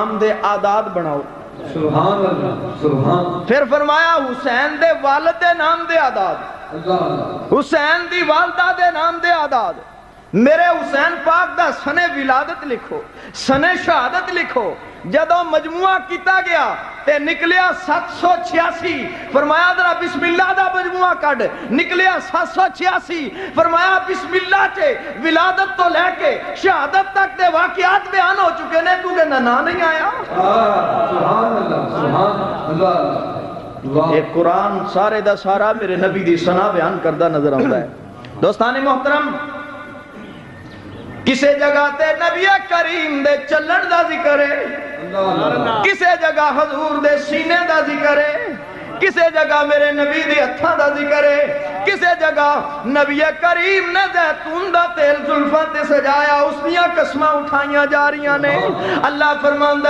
نام دے آداد بناؤ. سبحان اللہ سبحان. پھر فرمایا حسین دے والد دے نام دے آداد, حسین دی والدہ دے نام دے آداد. میرے حسین پاک دا سنے ولادت لکھو, سنے شہادت لکھو. جدو مجموعہ کیتا گیا تے نکلیا 786. فرمایا ذرا بسم اللہ دا مجموعہ کڈ, نکلیا 786. فرمایا بسم اللہ چے ولادت تو لے کے شہادت تک دے واقعات بیان ہو چکے نے, تو کہنا نا نہیں آیا. سبحان اللہ سبحان اللہ. یہ قرآن سارے دا سارا میرے نبی دی ثنا بیان کردہ نظر آتا ہے. دوستان محترم, کسے جگہ تے نبی کریم دے چلن دا ذکر ہے, کسے جگہ حضور دے سینے دا ذکر ہے, کسے جگہ میرے نبی دی ہتھاں دا ذکر ہے, کسے جگہ نبی کریم نے زیتون دا تیل زلفاں تے سجایا, اس دیاں قسماں اٹھائیاں جا رہیاں نے. اللہ فرماندا